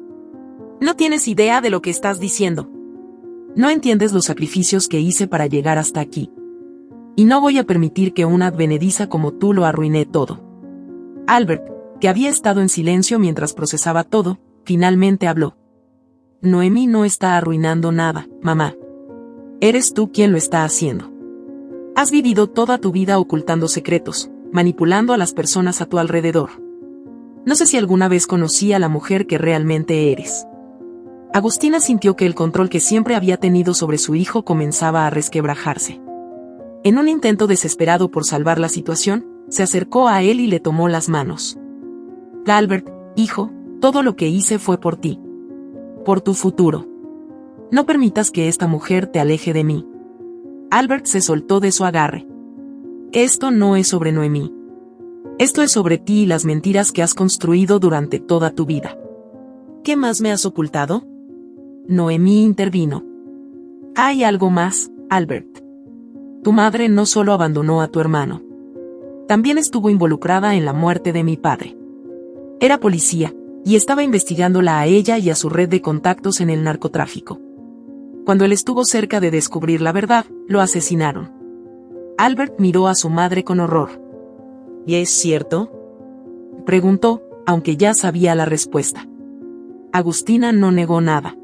No tienes idea de lo que estás diciendo. No entiendes los sacrificios que hice para llegar hasta aquí. Y no voy a permitir que una advenediza como tú lo arruine todo. Albert, que había estado en silencio mientras procesaba todo, finalmente habló. Noemi no está arruinando nada, mamá. Eres tú quien lo está haciendo. Has vivido toda tu vida ocultando secretos, manipulando a las personas a tu alrededor. No sé si alguna vez conocí a la mujer que realmente eres. Agustina sintió que el control que siempre había tenido sobre su hijo comenzaba a resquebrajarse. En un intento desesperado por salvar la situación, se acercó a él y le tomó las manos. Albert, hijo, todo lo que hice fue por ti. Por tu futuro. No permitas que esta mujer te aleje de mí. Albert se soltó de su agarre. Esto no es sobre Noemi. Esto es sobre ti y las mentiras que has construido durante toda tu vida. ¿Qué más me has ocultado? Noemi intervino. Hay algo más, Albert. Tu madre no solo abandonó a tu hermano. También estuvo involucrada en la muerte de mi padre. Era policía, y estaba investigándola a ella y a su red de contactos en el narcotráfico. Cuando él estuvo cerca de descubrir la verdad, lo asesinaron. Albert miró a su madre con horror. ¿Y es cierto?, preguntó, aunque ya sabía la respuesta. Agustina no negó nada.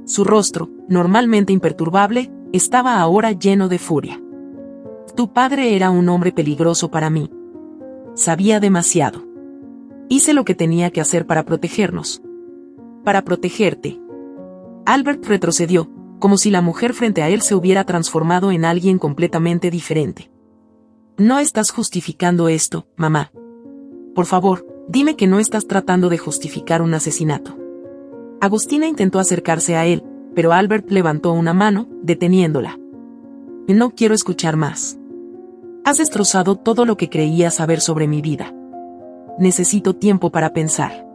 Su rostro, normalmente imperturbable, estaba ahora lleno de furia. Tu padre era un hombre peligroso para mí. Sabía demasiado. Hice lo que tenía que hacer para protegernos. Para protegerte. Albert retrocedió, como si la mujer frente a él se hubiera transformado en alguien completamente diferente. No estás justificando esto, mamá. Por favor, dime que no estás tratando de justificar un asesinato. Agustina intentó acercarse a él, pero Albert levantó una mano, deteniéndola. No quiero escuchar más. Has destrozado todo lo que creía saber sobre mi vida. Necesito tiempo para pensar.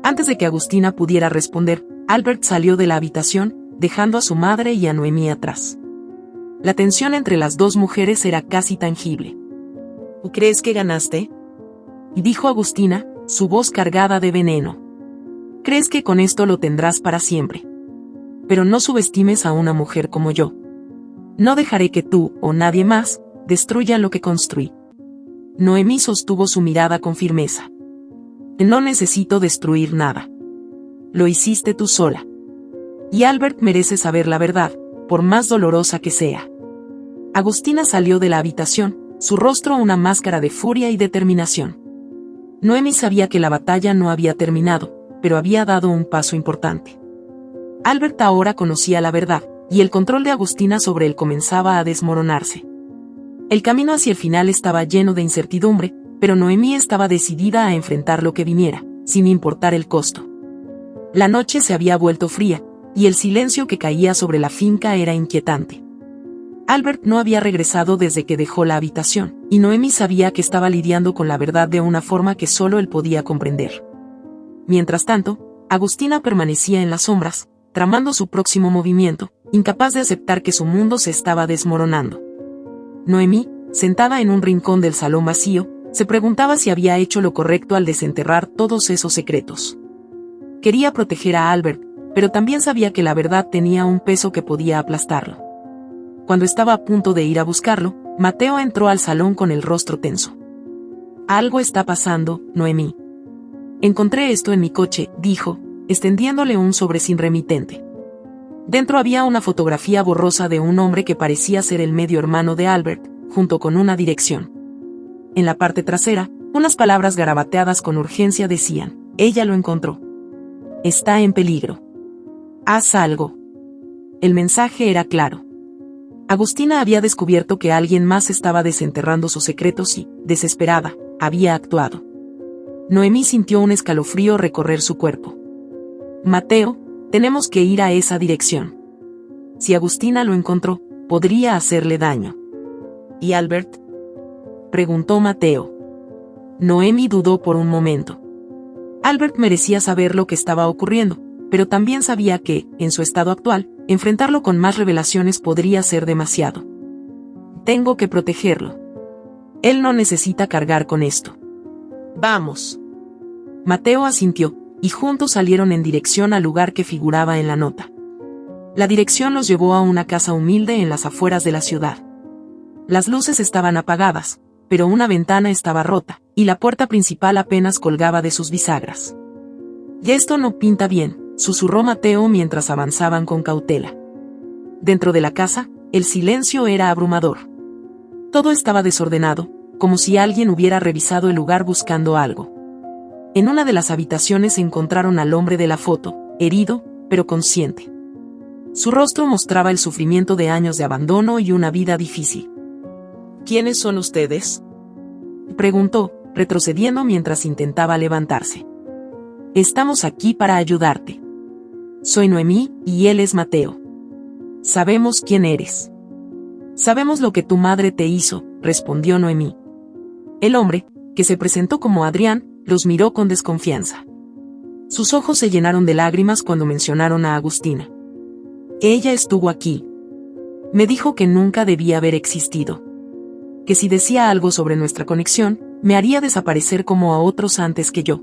Antes de que Agustina pudiera responder, Albert salió de la habitación, dejando a su madre y a Noemí atrás. La tensión entre las dos mujeres era casi tangible. ¿Crees que ganaste?, dijo Agustina, su voz cargada de veneno. ¿Crees que con esto lo tendrás para siempre? Pero no subestimes a una mujer como yo. No dejaré que tú, o nadie más, destruyan lo que construí. Noemí sostuvo su mirada con firmeza. No necesito destruir nada. Lo hiciste tú sola. Y Albert merece saber la verdad, por más dolorosa que sea. Agustina salió de la habitación, su rostro una máscara de furia y determinación. Noemí sabía que la batalla no había terminado, pero había dado un paso importante. Albert ahora conocía la verdad, y el control de Agustina sobre él comenzaba a desmoronarse. El camino hacia el final estaba lleno de incertidumbre, pero Noemí estaba decidida a enfrentar lo que viniera, sin importar el costo. La noche se había vuelto fría, y el silencio que caía sobre la finca era inquietante. Albert no había regresado desde que dejó la habitación, y Noemí sabía que estaba lidiando con la verdad de una forma que solo él podía comprender. Mientras tanto, Agustina permanecía en las sombras, tramando su próximo movimiento, incapaz de aceptar que su mundo se estaba desmoronando. Noemí, sentada en un rincón del salón vacío, se preguntaba si había hecho lo correcto al desenterrar todos esos secretos. Quería proteger a Albert, pero también sabía que la verdad tenía un peso que podía aplastarlo. Cuando estaba a punto de ir a buscarlo, Mateo entró al salón con el rostro tenso. Algo está pasando, Noemí. Encontré esto en mi coche, dijo, extendiéndole un sobre sin remitente. Dentro había una fotografía borrosa de un hombre que parecía ser el medio hermano de Albert, junto con una dirección. En la parte trasera, unas palabras garabateadas con urgencia decían, ella lo encontró. Está en peligro. Haz algo. El mensaje era claro. Agustina había descubierto que alguien más estaba desenterrando sus secretos y, desesperada, había actuado. Noemí sintió un escalofrío recorrer su cuerpo. Mateo, tenemos que ir a esa dirección. Si Agustina lo encontró, podría hacerle daño. ¿Y Albert?, preguntó Mateo. Noemí dudó por un momento. Albert merecía saber lo que estaba ocurriendo, pero también sabía que, en su estado actual, enfrentarlo con más revelaciones podría ser demasiado. Tengo que protegerlo. Él no necesita cargar con esto. Vamos. Mateo asintió, y juntos salieron en dirección al lugar que figuraba en la nota. La dirección los llevó a una casa humilde en las afueras de la ciudad. Las luces estaban apagadas, pero una ventana estaba rota, y la puerta principal apenas colgaba de sus bisagras. Y esto no pinta bien, susurró Mateo mientras avanzaban con cautela. Dentro de la casa, el silencio era abrumador. Todo estaba desordenado, como si alguien hubiera revisado el lugar buscando algo. En una de las habitaciones encontraron al hombre de la foto, herido, pero consciente. Su rostro mostraba el sufrimiento de años de abandono y una vida difícil. ¿Quiénes son ustedes?, preguntó, retrocediendo mientras intentaba levantarse. Estamos aquí para ayudarte. Soy Noemí, y él es Mateo. Sabemos quién eres. Sabemos lo que tu madre te hizo, respondió Noemí. El hombre, que se presentó como Adrián, los miró con desconfianza. Sus ojos se llenaron de lágrimas cuando mencionaron a Agustina. Ella estuvo aquí. Me dijo que nunca debía haber existido. Que si decía algo sobre nuestra conexión, me haría desaparecer como a otros antes que yo.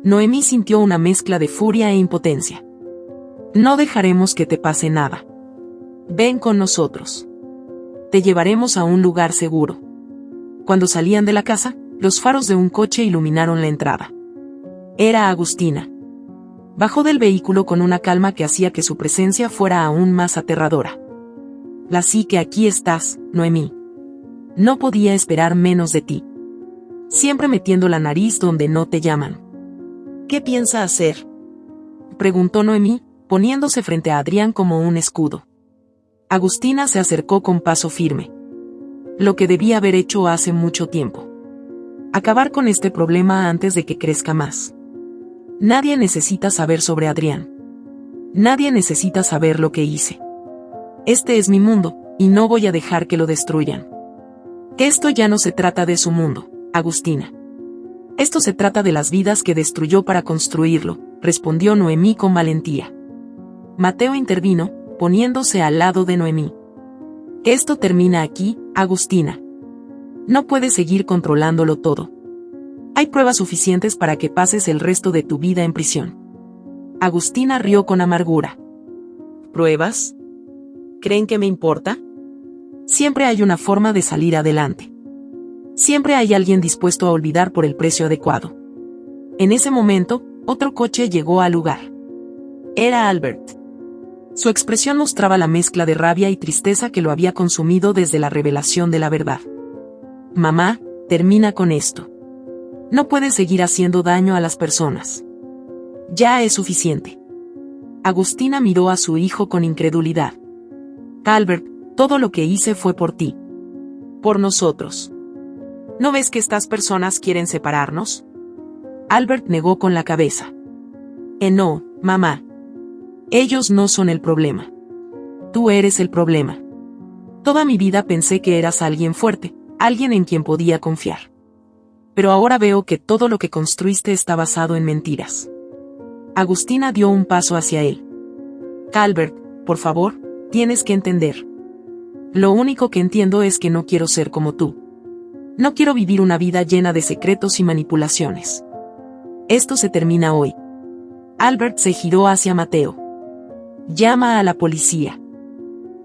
Noemí sintió una mezcla de furia e impotencia. No dejaremos que te pase nada. Ven con nosotros. Te llevaremos a un lugar seguro. Cuando salían de la casa, los faros de un coche iluminaron la entrada. Era Agustina. Bajó del vehículo con una calma que hacía que su presencia fuera aún más aterradora. Así que aquí estás, Noemí. No podía esperar menos de ti. Siempre metiendo la nariz donde no te llaman. ¿Qué piensa hacer?, preguntó Noemí, poniéndose frente a Adrián como un escudo. Agustina se acercó con paso firme. Lo que debía haber hecho hace mucho tiempo. Acabar con este problema antes de que crezca más. Nadie necesita saber sobre Adrián. Nadie necesita saber lo que hice. Este es mi mundo, y no voy a dejar que lo destruyan. Que esto ya no se trata de su mundo, Agustina. Esto se trata de las vidas que destruyó para construirlo, respondió Noemí con valentía. Mateo intervino, poniéndose al lado de Noemí. Esto termina aquí, Agustina. No puedes seguir controlándolo todo. Hay pruebas suficientes para que pases el resto de tu vida en prisión. Agustina rió con amargura. ¿Pruebas? ¿Creen que me importa? Siempre hay una forma de salir adelante. Siempre hay alguien dispuesto a olvidar por el precio adecuado. En ese momento, otro coche llegó al lugar. Era Albert. Su expresión mostraba la mezcla de rabia y tristeza que lo había consumido desde la revelación de la verdad. Mamá, termina con esto. No puedes seguir haciendo daño a las personas. Ya es suficiente. Agustina miró a su hijo con incredulidad. Albert, todo lo que hice fue por ti. Por nosotros. ¿No ves que estas personas quieren separarnos? Albert negó con la cabeza. No, mamá. Ellos no son el problema. Tú eres el problema. Toda mi vida pensé que eras alguien fuerte, alguien en quien podía confiar. Pero ahora veo que todo lo que construiste está basado en mentiras. Agustina dio un paso hacia él. Albert, por favor, tienes que entender. Lo único que entiendo es que no quiero ser como tú. No quiero vivir una vida llena de secretos y manipulaciones. Esto se termina hoy. Albert se giró hacia Mateo. Llama a la policía.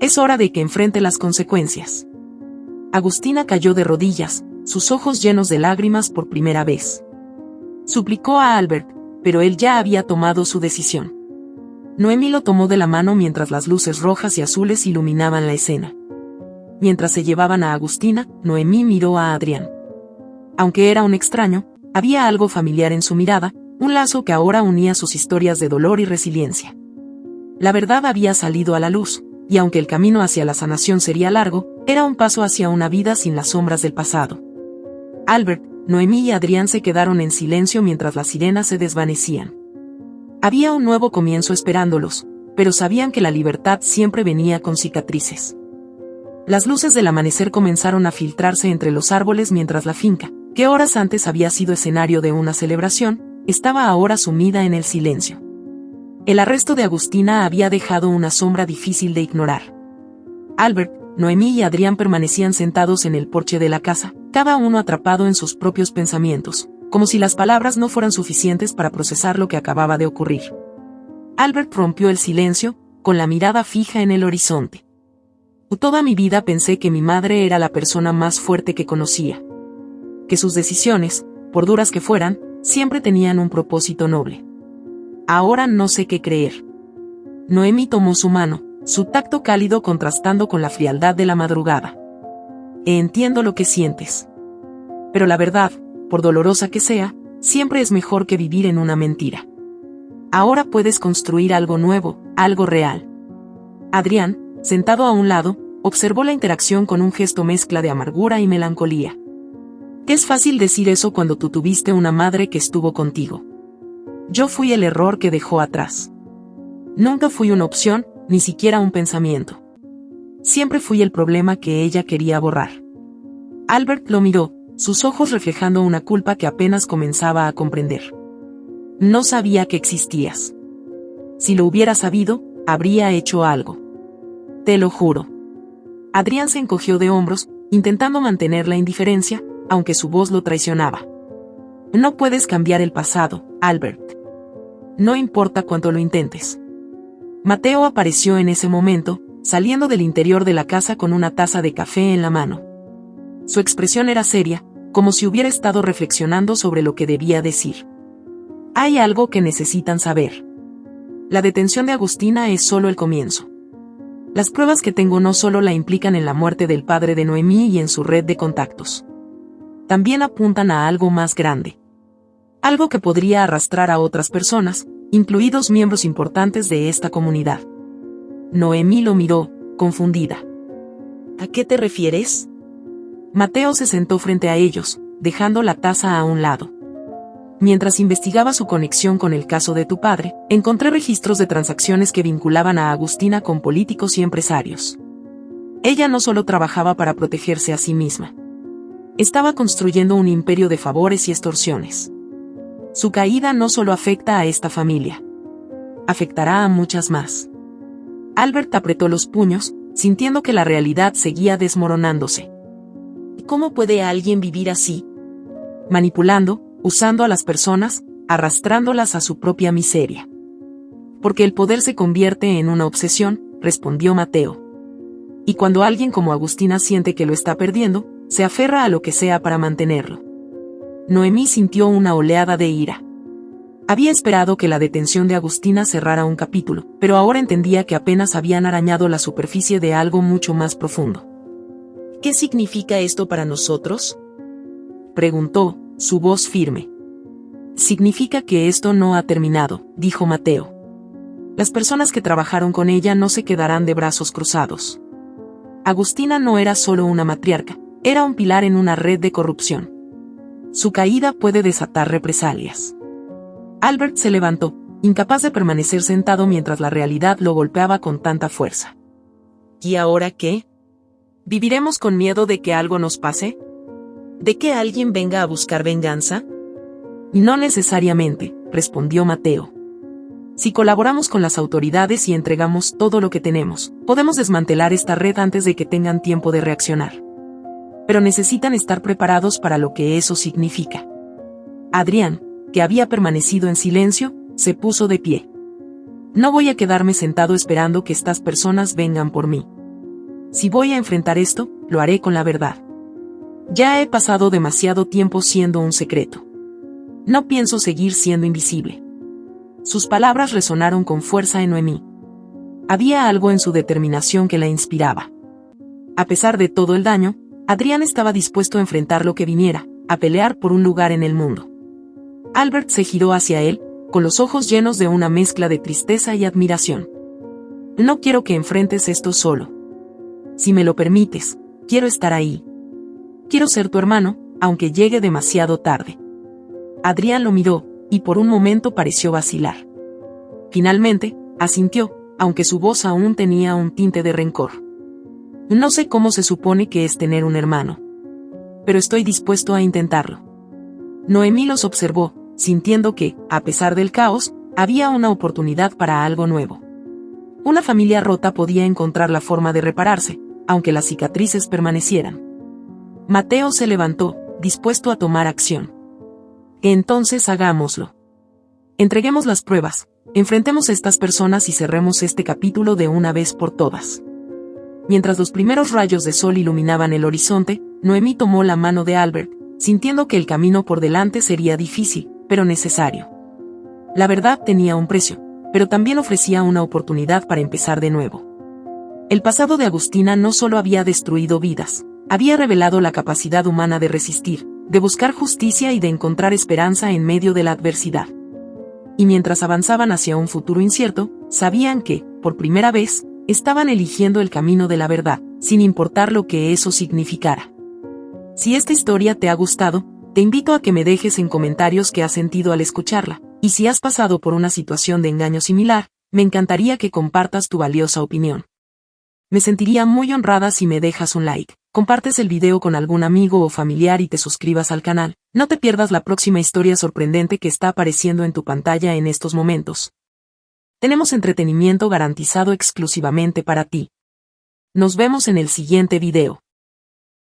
Es hora de que enfrente las consecuencias. Agustina cayó de rodillas, sus ojos llenos de lágrimas por primera vez. Suplicó a Albert, pero él ya había tomado su decisión. Noemí lo tomó de la mano mientras las luces rojas y azules iluminaban la escena. Mientras se llevaban a Agustina, Noemí miró a Adrián. Aunque era un extraño, había algo familiar en su mirada, un lazo que ahora unía sus historias de dolor y resiliencia. La verdad había salido a la luz, y aunque el camino hacia la sanación sería largo, era un paso hacia una vida sin las sombras del pasado. Albert, Noemí y Adrián se quedaron en silencio mientras las sirenas se desvanecían. Había un nuevo comienzo esperándolos, pero sabían que la libertad siempre venía con cicatrices. Las luces del amanecer comenzaron a filtrarse entre los árboles mientras la finca, que horas antes había sido escenario de una celebración, estaba ahora sumida en el silencio. El arresto de Agustina había dejado una sombra difícil de ignorar. Albert, Noemí y Adrián permanecían sentados en el porche de la casa, cada uno atrapado en sus propios pensamientos, como si las palabras no fueran suficientes para procesar lo que acababa de ocurrir. Albert rompió el silencio, con la mirada fija en el horizonte. Toda mi vida pensé que mi madre era la persona más fuerte que conocía. Que sus decisiones, por duras que fueran, siempre tenían un propósito noble. Ahora no sé qué creer. Noemí tomó su mano, su tacto cálido contrastando con la frialdad de la madrugada. Entiendo lo que sientes. Pero la verdad, por dolorosa que sea, siempre es mejor que vivir en una mentira. Ahora puedes construir algo nuevo, algo real. Adrián, sentado a un lado, observó la interacción con un gesto mezcla de amargura y melancolía. Es fácil decir eso cuando tú tuviste una madre que estuvo contigo. Yo fui el error que dejó atrás. Nunca fui una opción, ni siquiera un pensamiento. Siempre fui el problema que ella quería borrar. Albert lo miró, sus ojos reflejando una culpa que apenas comenzaba a comprender. No sabía que existías. Si lo hubiera sabido, habría hecho algo. Te lo juro. Adrián se encogió de hombros, intentando mantener la indiferencia, aunque su voz lo traicionaba. No puedes cambiar el pasado, Albert. No importa cuánto lo intentes. Mateo apareció en ese momento, saliendo del interior de la casa con una taza de café en la mano. Su expresión era seria, como si hubiera estado reflexionando sobre lo que debía decir. Hay algo que necesitan saber. La detención de Agustina es solo el comienzo. Las pruebas que tengo no solo la implican en la muerte del padre de Noemí y en su red de contactos. También apuntan a algo más grande. Algo que podría arrastrar a otras personas, incluidos miembros importantes de esta comunidad. Noemí lo miró, confundida. ¿A qué te refieres? Mateo se sentó frente a ellos, dejando la taza a un lado. Mientras investigaba su conexión con el caso de tu padre, encontré registros de transacciones que vinculaban a Agustina con políticos y empresarios. Ella no solo trabajaba para protegerse a sí misma. Estaba construyendo un imperio de favores y extorsiones. Su caída no solo afecta a esta familia. Afectará a muchas más. Albert apretó los puños, sintiendo que la realidad seguía desmoronándose. ¿Cómo puede alguien vivir así? Manipulando, usando a las personas, arrastrándolas a su propia miseria. Porque el poder se convierte en una obsesión, respondió Mateo. Y cuando alguien como Agustina siente que lo está perdiendo, se aferra a lo que sea para mantenerlo. Noemí sintió una oleada de ira. Había esperado que la detención de Agustina cerrara un capítulo, pero ahora entendía que apenas habían arañado la superficie de algo mucho más profundo. ¿Qué significa esto para nosotros? Preguntó, su voz firme. Significa que esto no ha terminado, dijo Mateo. Las personas que trabajaron con ella no se quedarán de brazos cruzados. Agustina no era solo una matriarca, era un pilar en una red de corrupción. Su caída puede desatar represalias. Albert se levantó, incapaz de permanecer sentado mientras la realidad lo golpeaba con tanta fuerza. ¿Y ahora qué? ¿Viviremos con miedo de que algo nos pase? ¿De que alguien venga a buscar venganza? No necesariamente, respondió Mateo. Si colaboramos con las autoridades y entregamos todo lo que tenemos, podemos desmantelar esta red antes de que tengan tiempo de reaccionar. Pero necesitan estar preparados para lo que eso significa. Adrián, que había permanecido en silencio, se puso de pie. No voy a quedarme sentado esperando que estas personas vengan por mí. Si voy a enfrentar esto, lo haré con la verdad. Ya he pasado demasiado tiempo siendo un secreto. No pienso seguir siendo invisible. Sus palabras resonaron con fuerza en Noemí. Había algo en su determinación que la inspiraba. A pesar de todo el daño, Adrián estaba dispuesto a enfrentar lo que viniera, a pelear por un lugar en el mundo. Albert se giró hacia él, con los ojos llenos de una mezcla de tristeza y admiración. No quiero que enfrentes esto solo. Si me lo permites, quiero estar ahí. Quiero ser tu hermano, aunque llegue demasiado tarde. Adrián lo miró, y por un momento pareció vacilar. Finalmente, asintió, aunque su voz aún tenía un tinte de rencor. No sé cómo se supone que es tener un hermano. Pero estoy dispuesto a intentarlo. Noemí los observó, sintiendo que, a pesar del caos, había una oportunidad para algo nuevo. Una familia rota podía encontrar la forma de repararse, aunque las cicatrices permanecieran. Mateo se levantó, dispuesto a tomar acción. Entonces hagámoslo. Entreguemos las pruebas, enfrentemos a estas personas y cerremos este capítulo de una vez por todas. Mientras los primeros rayos de sol iluminaban el horizonte, Noemí tomó la mano de Albert, sintiendo que el camino por delante sería difícil, pero necesario. La verdad tenía un precio, pero también ofrecía una oportunidad para empezar de nuevo. El pasado de Agustina no solo había destruido vidas, había revelado la capacidad humana de resistir, de buscar justicia y de encontrar esperanza en medio de la adversidad. Y mientras avanzaban hacia un futuro incierto, sabían que, por primera vez, estaban eligiendo el camino de la verdad, sin importar lo que eso significara. Si esta historia te ha gustado, te invito a que me dejes en comentarios qué has sentido al escucharla, y si has pasado por una situación de engaño similar, me encantaría que compartas tu valiosa opinión. Me sentiría muy honrada si me dejas un like, compartes el video con algún amigo o familiar y te suscribas al canal. No te pierdas la próxima historia sorprendente que está apareciendo en tu pantalla en estos momentos. Tenemos entretenimiento garantizado exclusivamente para ti. Nos vemos en el siguiente video.